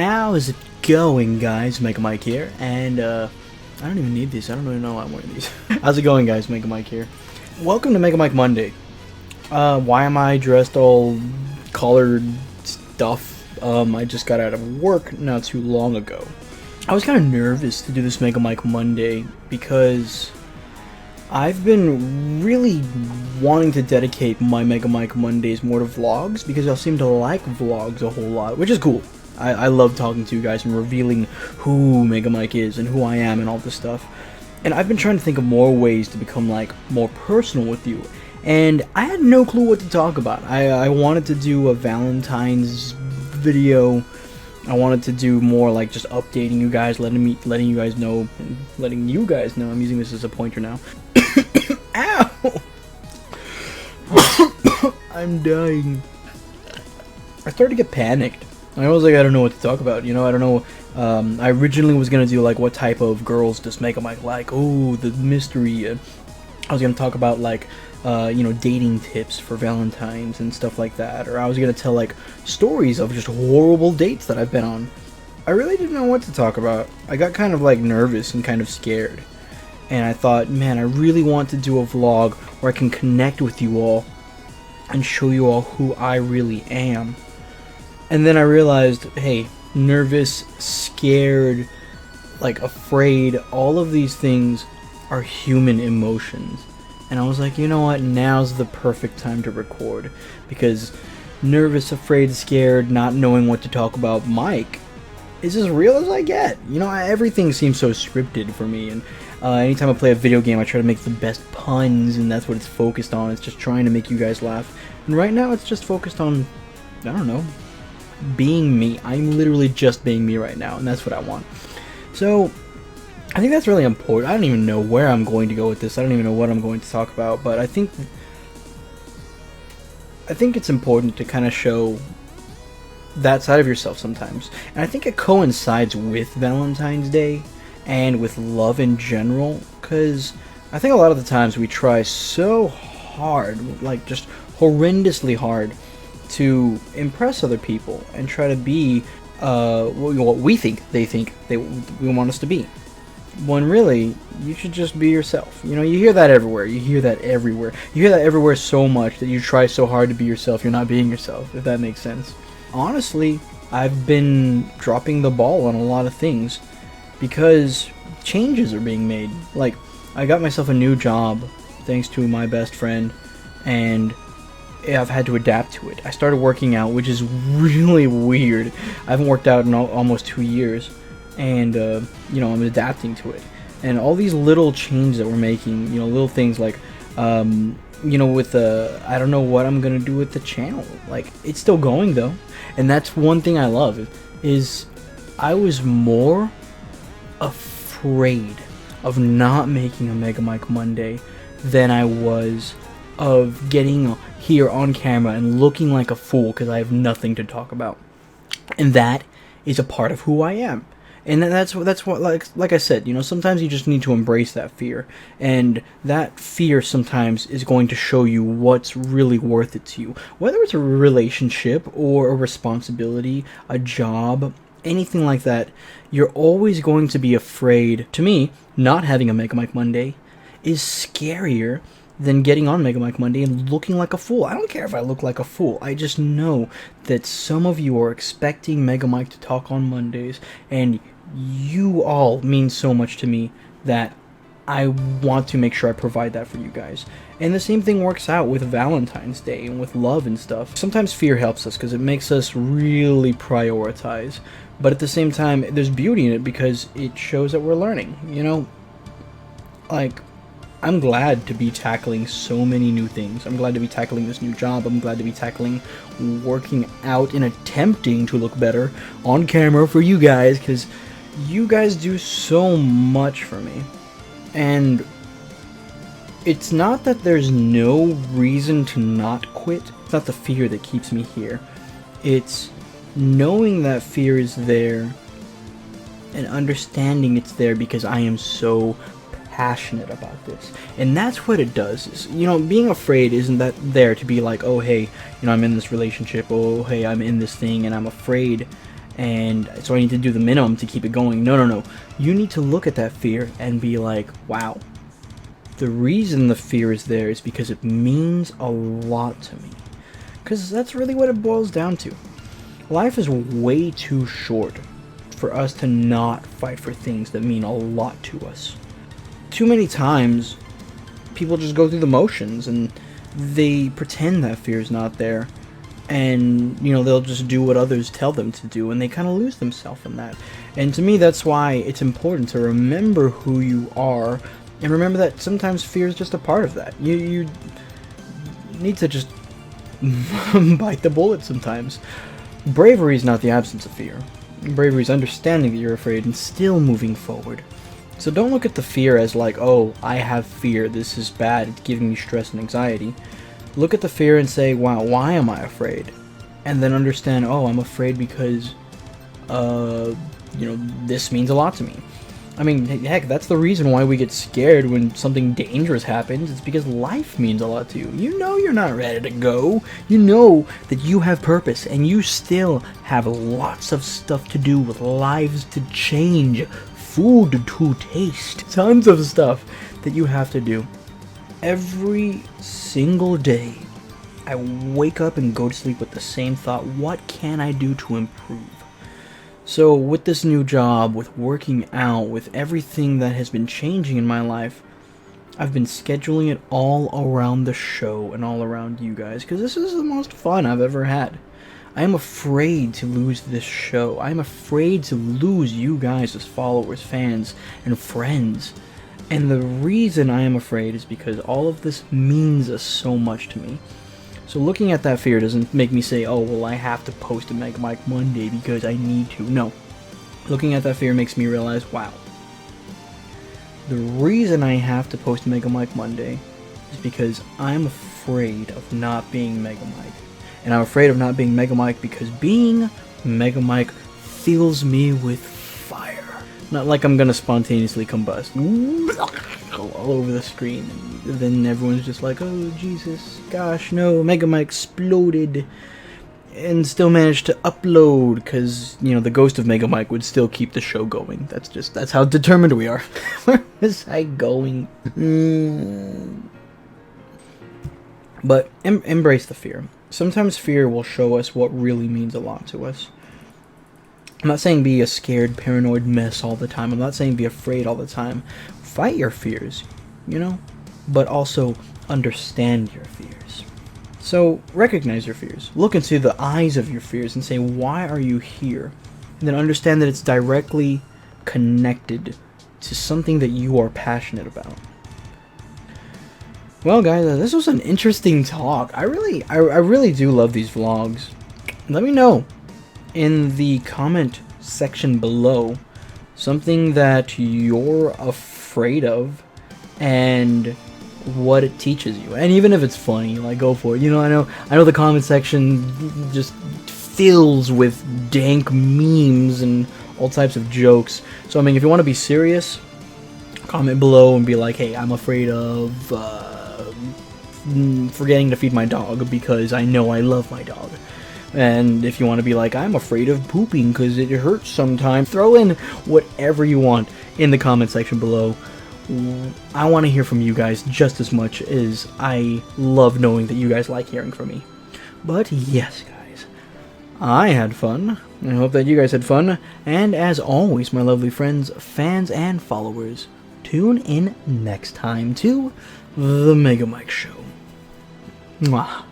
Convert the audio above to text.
How's it going, guys? Mega Mike here, and I don't even need these. I don't even know why I'm wearing these. How's it going, guys? Mega Mike here. Welcome to Mega Mike Monday. Why am I dressed all collared stuff? I just got out of work not too long ago. I was kind of nervous to do this Mega Mike Monday because I've been really wanting to dedicate my Mega Mike Mondays more to vlogs because I seem to like vlogs a whole lot, which is cool. I love talking to you guys and revealing who Mega Mike is and who I am and all this stuff. And I've been trying to think of more ways to become like more personal with you. And I had no clue what to talk about. I wanted to do a Valentine's video. I wanted to do more like just updating you guys, letting you guys know, and letting you guys know. I'm using this as a pointer now. Ow! I'm dying. I started to get panicked. I was like, I don't know what to talk about, you know, I don't know. I originally was gonna do like what type of girls does Mega Mike like, oh, the mystery. I was gonna talk about like, you know, dating tips for Valentine's and stuff like that, or I was gonna tell like stories of just horrible dates that I've been on. I really didn't know what to talk about. I got kind of like nervous and kind of scared, and I thought, man, I really want to do a vlog where I can connect with you all and show you all who I really am. And then I realized, hey, nervous, scared, like afraid, all of these things are human emotions. And I was like, you know what, now's the perfect time to record. Because nervous, afraid, scared, not knowing what to talk about, Mike is as real as I get. You know, everything seems so scripted for me. And anytime I play a video game, I try to make the best puns, and that's what it's focused on. It's just trying to make you guys laugh. And right now, it's just focused on, I don't know, being me. I'm literally just being me right now, and that's what I want. So I think that's really important. I don't even know where I'm going to go with this. I don't even know what I'm going to talk about, but I think it's important to kind of show that side of yourself sometimes. And I think it coincides with Valentine's Day and with love in general, because I think a lot of the times we try so hard, like just horrendously hard, to impress other people and try to be what we think we want us to be, when really you should just be yourself. You know, you hear that everywhere. You hear that everywhere so much that you try so hard to be yourself, you're not being yourself, if that makes sense. Honestly, I've been dropping the ball on a lot of things because changes are being made. Like, I got myself a new job thanks to my best friend, and I've had to adapt to it. I started working out, which is really weird. I haven't worked out in almost 2 years, and you know, I'm adapting to it. And all these little changes that we're making, you know, little things like, you know, with I don't know what I'm gonna do with the channel. Like, it's still going though, and that's one thing I love. Is I was more afraid of not making a Mega Mike Monday than I was of getting here on camera and looking like a fool because I have nothing to talk about. And that is a part of who I am. And that's what like I said, you know, sometimes you just need to embrace that fear. And that fear sometimes is going to show you what's really worth it to you. Whether it's a relationship or a responsibility, a job, anything like that, you're always going to be afraid. To me, not having a Mega Mike Monday is scarier than getting on Mega Mike Monday and looking like a fool. I don't care if I look like a fool. I just know that some of you are expecting Mega Mike to talk on Mondays, and you all mean so much to me that I want to make sure I provide that for you guys. And the same thing works out with Valentine's Day and with love and stuff. Sometimes fear helps us because it makes us really prioritize. But at the same time, there's beauty in it because it shows that we're learning, you know? Like, I'm glad to be tackling so many new things. I'm glad to be tackling this new job. I'm glad to be tackling working out and attempting to look better on camera for you guys, because you guys do so much for me. And it's not that there's no reason to not quit. It's not the fear that keeps me here. It's knowing that fear is there and understanding it's there because I am so passionate about this. And that's what it does. Is, you know, being afraid isn't that there to be like, oh hey, you know, I'm in this relationship, oh hey, I'm in this thing and I'm afraid. and so I need to do the minimum to keep it going. No, no, no. You need to look at that fear and be like, wow, the reason the fear is there is because it means a lot to me. Because that's really what it boils down to. Life is way too short for us to not fight for things that mean a lot to us. Too many times, people just go through the motions and they pretend that fear is not there. And, you know, they'll just do what others tell them to do, and they kind of lose themselves in that. And to me, that's why it's important to remember who you are, and remember that sometimes fear is just a part of that. You need to just bite the bullet sometimes. Bravery is not the absence of fear. Bravery is understanding that you're afraid and still moving forward. So don't look at the fear as like, oh, I have fear, this is bad, it's giving me stress and anxiety. Look at the fear and say, wow, why am I afraid? And then understand, oh, I'm afraid because, you know, this means a lot to me. I mean, heck, that's the reason why we get scared when something dangerous happens. It's because life means a lot to you. You know you're not ready to go. You know that you have purpose, and you still have lots of stuff to do with lives to change, food to taste, tons of stuff that you have to do. Every single day, I wake up and go to sleep with the same thought, what can I do to improve? So with this new job, with working out, with everything that has been changing in my life, I've been scheduling it all around the show and all around you guys, because this is the most fun I've ever had. I am afraid to lose this show. I am afraid to lose you guys as followers, fans, and friends. And the reason I am afraid is because all of this means so much to me. So looking at that fear doesn't make me say, oh, well, I have to post a Mega Mike Monday because I need to. No. Looking at that fear makes me realize, wow. The reason I have to post a Mega Mike Monday is because I'm afraid of not being Mega Mike. And I'm afraid of not being Mega Mike because being Mega Mike fills me with fire. Not like I'm gonna spontaneously combust all over the screen, and then everyone's just like, oh Jesus, gosh, no, Mega Mike exploded, and still managed to upload, because, you know, the ghost of Mega Mike would still keep the show going. That's how determined we are. Where was I going? But embrace the fear. Sometimes fear will show us what really means a lot to us. I'm not saying be a scared, paranoid mess all the time. I'm not saying be afraid all the time. Fight your fears, you know? But also understand your fears. So recognize your fears. Look into the eyes of your fears and say, why are you here? And then understand that it's directly connected to something that you are passionate about. Well, guys, this was an interesting talk. I really do love these vlogs. Let me know in the comment section below something that you're afraid of and what it teaches you. And even if it's funny, like, go for it. You know, I know the comment section just fills with dank memes and all types of jokes. So I mean, if you want to be serious, comment below and be like, hey, I'm afraid of forgetting to feed my dog because I know I love my dog. And if you want to be like, I'm afraid of pooping because it hurts sometimes, throw in whatever you want in the comment section below. I want to hear from you guys just as much as I love knowing that you guys like hearing from me. But yes, guys, I had fun. I hope that you guys had fun. And as always, my lovely friends, fans, and followers, tune in next time to The Mega Mike Show. Mwah.